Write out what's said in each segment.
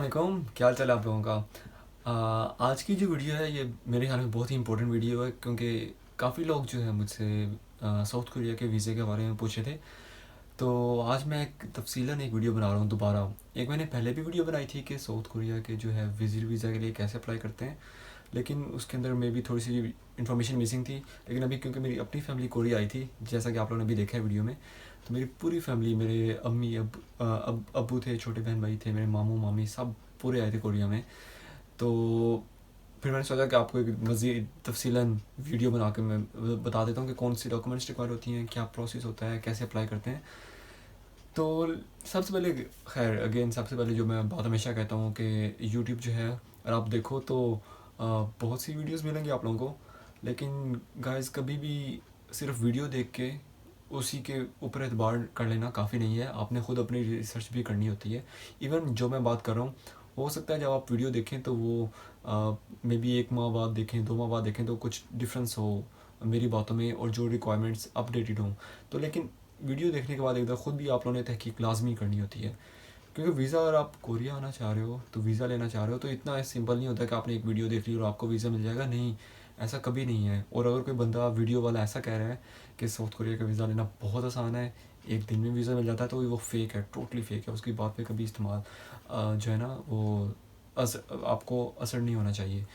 वालेकुम, क्या हाल चाल है आप लोगों का। आज की जो वीडियो है ये मेरे ख्याल में बहुत ही इंपॉर्टेंट वीडियो है क्योंकि काफ़ी लोग जो है मुझसे साउथ कोरिया के वीज़े के बारे में पूछे थे। तो आज मैं एक तफसीलन एक वीडियो बना रहा हूँ दोबारा। एक मैंने पहले भी वीडियो बनाई थी कि साउथ कोरिया के जो है विजिट वीज़ा के लिए कैसे अप्लाई करते हैं, लेकिन उसके अंदर में भी थोड़ी सी इन्फॉर्मेशन मिसिंग थी। लेकिन अभी क्योंकि मेरी अपनी फैमिली कोरिया आई थी, जैसा कि आप लोगों ने अभी देखा है वीडियो में, तो मेरी पूरी फैमिली, मेरे अम्मी अब्बू थे, छोटे बहन भाई थे, मेरे मामू मामी सब पूरे आए थे कोरिया में। तो फिर मैंने सोचा कि आपको एक मज़ीद तफसीलन वीडियो बना के मैं बता देता हूँ कि कौन सी डॉक्यूमेंट्स रिक्वायर होती हैं, क्या प्रोसेस होता है, कैसे अप्लाई करते हैं। तो सबसे पहले, खैर अगेन सबसे पहले जो मैं बात हमेशा कहता हूँ कि यूट्यूब जो है अगर आप देखो तो बहुत सी वीडियोस मिलेंगी आप लोगों को, लेकिन गाइस कभी भी सिर्फ वीडियो देख के उसी के ऊपर एतबार कर लेना काफ़ी नहीं है। आपने ख़ुद अपनी रिसर्च भी करनी होती है। इवन जो मैं बात कर रहा हूँ, हो सकता है जब आप वीडियो देखें तो वो मे बी 1 माह बाद देखें, 2 माह बाद देखें तो कुछ डिफरेंस हो मेरी बातों में और जो रिक्वायरमेंट्स अपडेटेड हों। तो लेकिन वीडियो देखने के बाद एक बार ख़ुद भी आप लोगों ने तहकीक लाजमी करनी होती है, क्योंकि वीज़ा अगर आप कोरिया आना चाह रहे हो तो वीज़ा लेना चाह रहे हो तो इतना सिंपल नहीं होता कि आपने एक वीडियो देख ली और आपको वीज़ा मिल जाएगा। नहीं, ऐसा कभी नहीं है। और अगर कोई बंदा वीडियो वाला ऐसा कह रहा है कि साउथ कोरिया का वीज़ा लेना बहुत आसान है, एक दिन में वीज़ा मिल जाता है, तो वो फेक है, टोटली फेक है। उसकी बात पे कभी इस्तेमाल जो है ना वो आपको असर नहीं होना चाहिए।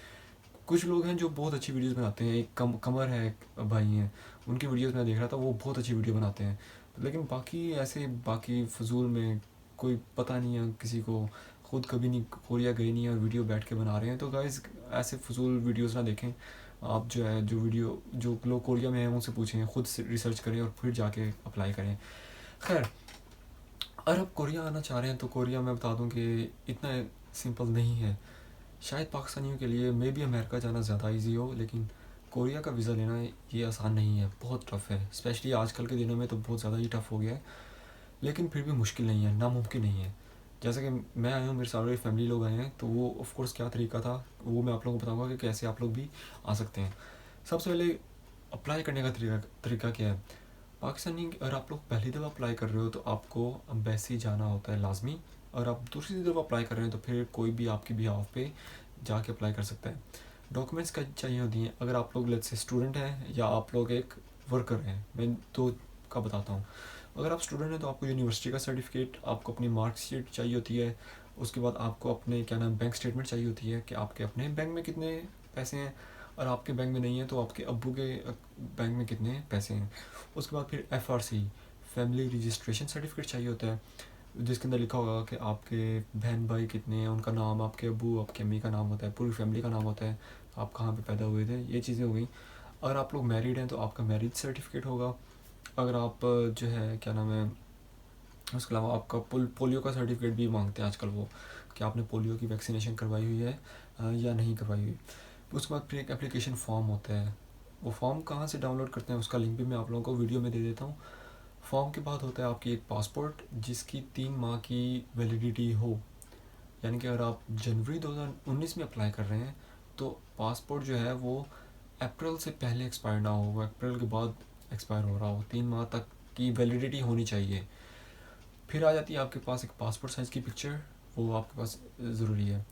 कुछ लोग हैं जो बहुत अच्छी वीडियोस बनाते हैं, एक कमर है, एक भाई हैं, उनकी वीडियोस मैं देख रहा था, वो बहुत अच्छी वीडियो बनाते हैं। लेकिन बाकी ऐसे बाकी फजूल में कोई पता नहीं है किसी को, खुद कभी नहीं कोरिया गए नहीं है और वीडियो बैठ के बना रहे हैं। तो गाइस ऐसे फजूल वीडियोस ना देखें। आप जो है जो वीडियो जो लोग कोरिया में हैं उनसे पूछें, खुद से रिसर्च करें और फिर जाके अप्लाई करें। खैर, अगर आप कोरिया आना चाह रहे हैं तो कोरिया मैं बता दूं कि इतना सिंपल नहीं है। शायद पाकिस्तानियों के लिए मे बी अमेरिका जाना ज़्यादा इजी हो, लेकिन कोरिया का वीज़ा लेना ये आसान नहीं है, बहुत टफ़ है। स्पेशली आजकल के दिनों में तो बहुत ज़्यादा ही टफ़ हो गया है, लेकिन फिर भी मुश्किल नहीं है, नामुमकिन नहीं है। जैसे कि मैं आया हूँ, मेरे सारे फैमिली लोग आए हैं, तो वो ऑफ कोर्स क्या तरीका था वो मैं आप लोगों को बताऊँगा कि कैसे आप लोग भी आ सकते हैं। सबसे पहले अप्लाई करने का तरीका क्या है। पाकिस्तानी अगर आप लोग पहली दफ़ा अप्लाई कर रहे हो तो आपको एम्बेसी जाना होता है लाजमी। और आप दूसरी दफ़ा अप्लाई कर रहे हैं तो फिर कोई भी आपकी बिहाफ पे जाके अप्लाई कर सकता है। डॉक्यूमेंट्स क्या चाहिए होती हैं, अगर आप लोग लेट्स से स्टूडेंट हैं या आप लोग एक वर्कर हैं, मैं दो का बताता हूँ। अगर आप स्टूडेंट हैं तो आपको यूनिवर्सिटी का सर्टिफिकेट, आपको अपनी मार्कशीट चाहिए होती है। उसके बाद आपको अपने क्या नाम बैंक स्टेटमेंट चाहिए होती है कि आपके अपने बैंक में कितने पैसे हैं, और आपके बैंक में नहीं है तो आपके अब्बू के बैंक में कितने पैसे हैं। उसके बाद फिर FRC, फैमिली रजिस्ट्रेशन सर्टिफिकेट चाहिए होता है, जिसके अंदर लिखा होगा कि आपके बहन भाई कितने हैं, उनका नाम, आपके अब्बू आपकी अम्मी का नाम होता है, पूरी फैमिली का नाम होता है, आप कहाँ पे पैदा हुए थे, ये चीज़ें हो गई। अगर आप लोग मैरिड हैं तो आपका मैरिज सर्टिफिकेट होगा। अगर आप जो है क्या नाम है, उसके अलावा आपका पोलियो का सर्टिफिकेट भी मांगते हैं आजकल वो, कि आपने पोलियो की वैक्सीनेशन करवाई हुई है या नहीं करवाई हुई। उसके बाद फिर एक एप्लीकेशन फॉर्म होता है। वो फॉर्म कहाँ से डाउनलोड करते हैं उसका लिंक भी मैं आप लोगों को वीडियो में दे देता हूँ। फॉर्म के बाद होता है आपकी एक पासपोर्ट जिसकी 3 माह की वैलिडिटी हो, यानी कि अगर आप जनवरी 2019 में अप्लाई कर रहे हैं तो पासपोर्ट जो है वो अप्रैल से पहले एक्सपायर ना हो, वो अप्रैल के बाद एक्सपायर हो रहा हो, 3 माह तक की वैलिडिटी होनी चाहिए। फिर आ जाती है आपके पास एक पासपोर्ट साइज़ की पिक्चर, वो आपके पास ज़रूरी है।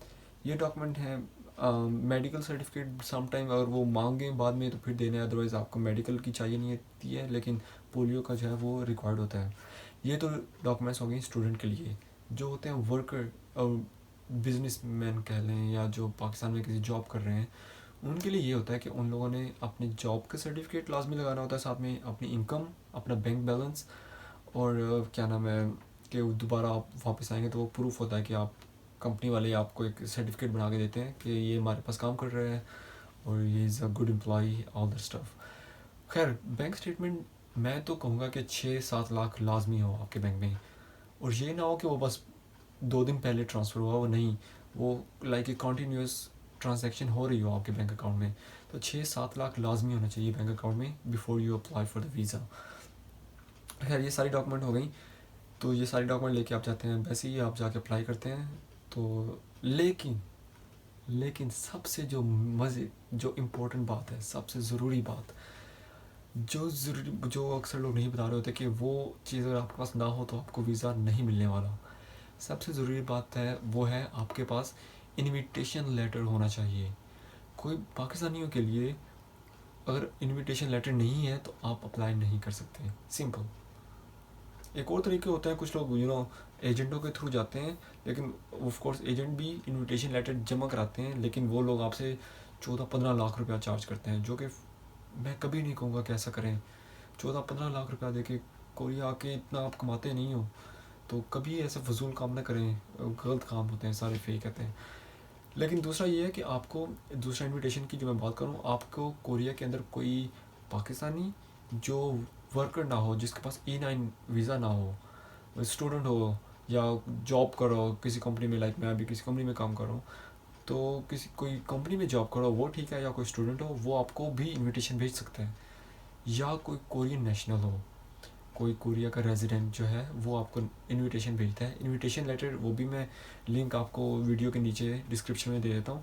ये डॉक्यूमेंट है। मेडिकल सर्टिफिकेट समटाइम अगर वो मांगें बाद में तो फिर देना है, अदरवाइज़ आपको मेडिकल की चाहिए नहीं होती है, लेकिन पोलियो का जो है वो रिक्वायर्ड होता है। ये तो डॉक्यूमेंट्स हो गई स्टूडेंट के लिए। जो होते हैं वर्कर और बिजनेस मैन कह लें, या जो पाकिस्तान में किसी जॉब कर रहे हैं, उनके लिए ये होता है कि उन लोगों ने अपने जॉब का सर्टिफिकेट लाजमी लगाना होता है, साथ में अपनी इनकम, अपना बैंक बैलेंस, और क्या नाम है कि दोबारा आप वापस आएंगे तो वो प्रूफ होता है कि आप, कंपनी वाले आपको एक सर्टिफिकेट बना के देते हैं कि ये हमारे पास काम कर रहा है और ये is a good employee, all the stuff. खैर, बैंक स्टेटमेंट मैं तो कहूँगा कि 6-7 लाख लाजमी हो आपके बैंक में। और ये ना हो कि वो बस 2 दिन पहले ट्रांसफ़र हुआ, वो नहीं, वो लाइक ए कॉन्टीन्यूस ट्रांजेक्शन हो रही हो आपके बैंक अकाउंट में। तो 6-7 लाख लाजमी होना चाहिए बैंक अकाउंट में before you apply for the visa. खैर, ये सारी डॉक्यूमेंट हो गई। तो ये सारे डॉक्यूमेंट लेके आप जाते हैं, वैसे ही आप जाके अप्लाई करते हैं। तो लेकिन सबसे जो मज़े, जो इम्पोर्टेंट बात है, सबसे ज़रूरी बात, जो अक्सर लोग नहीं बता रहे होते, कि वो चीज़ अगर आपके पास ना हो तो आपको वीज़ा नहीं मिलने वाला। सबसे ज़रूरी बात है वो है आपके पास इनविटेशन लेटर होना चाहिए। कोई पाकिस्तानियों के लिए अगर इनविटेशन लेटर नहीं है तो आप अप्लाई नहीं कर सकते, सिंपल। एक और तरीके होता है, कुछ लोग एजेंटों के थ्रू जाते हैं, लेकिन ऑफ कोर्स एजेंट भी इनविटेशन लेटर जमा कराते हैं, लेकिन वो लोग आपसे 14-15 लाख रुपया चार्ज करते हैं, जो कि मैं कभी नहीं कहूँगा कि ऐसा करें। 14-15 लाख रुपया दे के कोरिया आके इतना आप कमाते नहीं हो, तो कभी ऐसा फजूल काम ना करें, गलत काम होते हैं सारे, फेक कहते हैं। लेकिन दूसरा ये है कि आपको, दूसरा इनविटेशन की जो मैं बात करूँ, आपको कोरिया के अंदर कोई पाकिस्तानी जो वर्कर ना हो, जिसके पास E9 वीज़ा ना हो, स्टूडेंट हो या जॉब करो किसी कंपनी में, लाइक मैं अभी किसी कंपनी में काम कर रहा हूँ, तो किसी कोई कंपनी में जॉब करो वो ठीक है, या कोई स्टूडेंट हो वो आपको भी इनविटेशन भेज सकते हैं, या कोई कोरियन नेशनल हो, कोई कोरिया का रेजिडेंट जो है वो आपको इनविटेशन भेजता है। इनविटेशन लेटर वो भी मैं लिंक आपको वीडियो के नीचे डिस्क्रिप्शन में दे देता हूँ।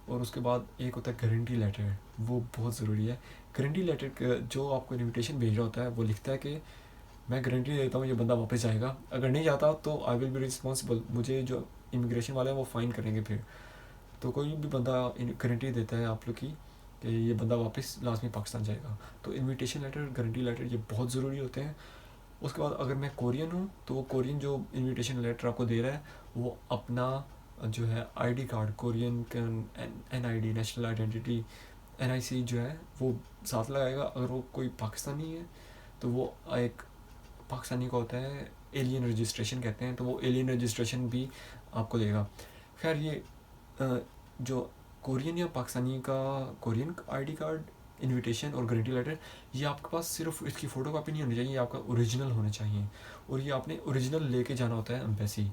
और उसके बाद एक होता है गारंटी लेटर, वो बहुत ज़रूरी है। गारंटी लेटर जो आपको इनविटेशन भेज रहा होता है वो लिखता है कि मैं गारंटी देता हूँ ये बंदा वापस जाएगा, अगर नहीं जाता तो आई विल बी रिस्पॉन्सिबल, मुझे जो इमिग्रेशन वाले हैं वो फ़ाइन करेंगे फिर। तो कोई भी बंदा गारंटी देता है आप लोग की कि ये बंदा वापस लास्ट में पाकिस्तान जाएगा। तो इनविटेशन लेटर, गारंटी लेटर ये बहुत ज़रूरी होते हैं। उसके बाद अगर मैं कोरियन हूँ तो वो कोरियन जो इनविटेशन लेटर आपको दे रहा है वो अपना जो है आईडी कार्ड, कोरियन का NID, नेशनल आइडेंटिटी, NIC जो है वो साथ लगाएगा। अगर वो कोई पाकिस्तानी है तो वो एक पाकिस्तानी का होता है एलियन रजिस्ट्रेशन कहते हैं, तो वो एलियन रजिस्ट्रेशन भी आपको देगा। खैर ये जो कोरियन या पाकिस्तानी का कोरियन आईडी कार्ड, इनविटेशन और गारंटी लेटर, ये आपके पास सिर्फ इसकी फ़ोटो कापी नहीं होनी चाहिए, ये आपका ओरिजिनल होना चाहिए। और ये आपने ओरिजिनल लेके जाना होता है एम्बेसी।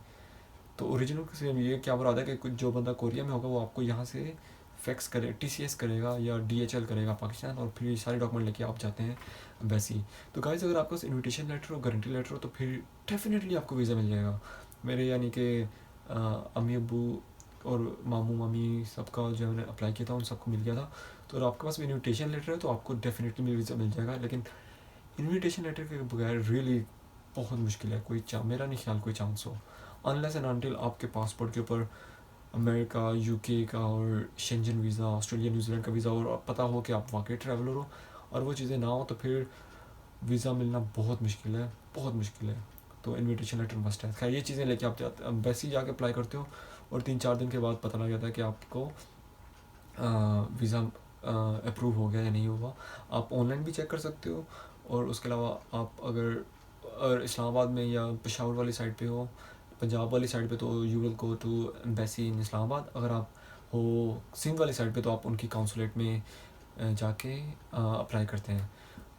तो ओरिजिनल से ये क्या बुरा होता है कि जो बंदा कोरिया में होगा वो आपको यहाँ से फैक्स करे, TCS करेगा या DHL करेगा पाकिस्तान, और फिर सारे डॉक्यूमेंट लेके आप जाते हैं एम्बेसी। तो गाइस अगर आपके पास इनविटेशन लेटर और गारंटी लेटर हो तो फिर डेफिनेटली आपको वीज़ा मिल जाएगा। मेरे यानी कि अम्मी अब्बू और मामू मामी सबका जो मैंने अप्लाई किया था उन सबको मिल गया था। तो अगर आपके पास इनविटेशन लेटर है तो आपको डेफिनेटली वीज़ा मिल जाएगा। लेकिन इनविटेशन लेटर के बगैर रियली बहुत मुश्किल है, मेरा नहीं ख्याल कोई चांस हो, अनलेस एंड अनटिल आपके पासपोर्ट के ऊपर अमेरिका, UK का और शेंजन वीज़ा, ऑस्ट्रेलिया, न्यूजीलैंड का वीज़ा और पता हो कि आप वाकई ट्रैवलर हो, और वो चीज़ें ना हो तो फिर वीज़ा मिलना बहुत मुश्किल है, बहुत मुश्किल है। तो इनविटेशन लेटर मस्ट है। खैर ये चीज़ें लेके आप जाते एम्बेसी जाके अप्लाई करते हो, और 3-4 दिन के बाद पता लग जाता है कि आपको वीज़ा अप्रूव हो गया या नहीं हुआ। आप ऑनलाइन भी चेक कर सकते हो, और उसके अलावा आप अगर इस्लामाबाद में या पेशावर वाली साइड पे हो, पंजाब वाली साइड पे, तो you will go to embassy in Islamabad. अगर आप हो सिंध वाली साइड पे तो आप उनकी काउंसुलेट में जाके अप्लाई करते हैं।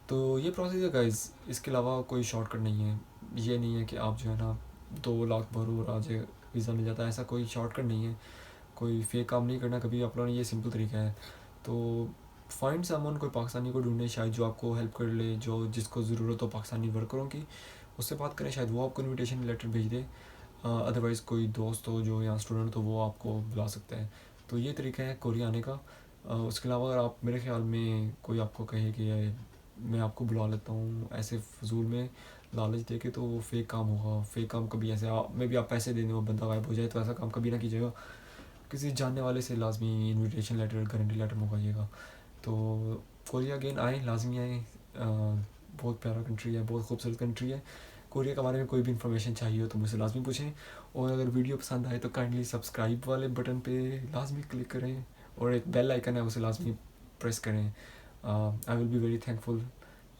तो ये प्रोसेस है गाइस, इसके अलावा कोई शॉर्टकट नहीं है। ये नहीं है कि आप जो है ना 2 लाख भरो और आज वीज़ा मिल जाता है, ऐसा कोई शॉर्टकट नहीं है। कोई फेक काम नहीं करना कभी आप लोगों ने, ये सिंपल तरीका है। तो फाइंड समवन, कोई पाकिस्तानी को ढूंढे शायद जो आपको हेल्प कर ले, जो जिसको ज़रूरत हो पाकिस्तानी वर्करों की, उससे बात करें, शायद वो आपको इनविटेशन लेटर भेज दे। अदरवाइज़ कोई दोस्त हो जो यहाँ स्टूडेंट हो वो आपको बुला सकता है। तो ये तरीका है कोरिया आने का। उसके अलावा अगर आप, मेरे ख्याल में कोई आपको कहे कि मैं आपको बुला लेता हूँ ऐसे फजूल में लालच दे के, तो वो फेक काम होगा। फेक काम कभी ऐसे मे भी आप पैसे देने हो बंदा गायब हो जाए, तो ऐसा काम कभी ना कीजिएगा। किसी जानने वाले से लाजमी इनविटेशन लेटर, गारंटी लेटर मंगवाइएगा। तो कोरिया अगेन आए, लाजमी आए। बहुत प्यारा कंट्री है, बहुत खूबसूरत कंट्री है। कोरिया के बारे में कोई भी इन्फॉर्मेशन चाहिए हो तो मुझसे लाजमी पूछें। और अगर वीडियो पसंद आए तो काइंडली सब्सक्राइब वाले बटन पे लाजमी क्लिक करें, और एक बेल आइकन है उसे लाजमी प्रेस करें। I will be very thankful.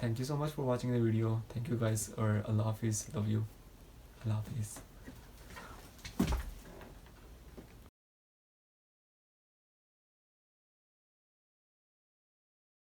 Thank you so much for watching the video. Thank you guys, और अल्लाह हाफिज़, लव यू, अल्लाह हाफिज़।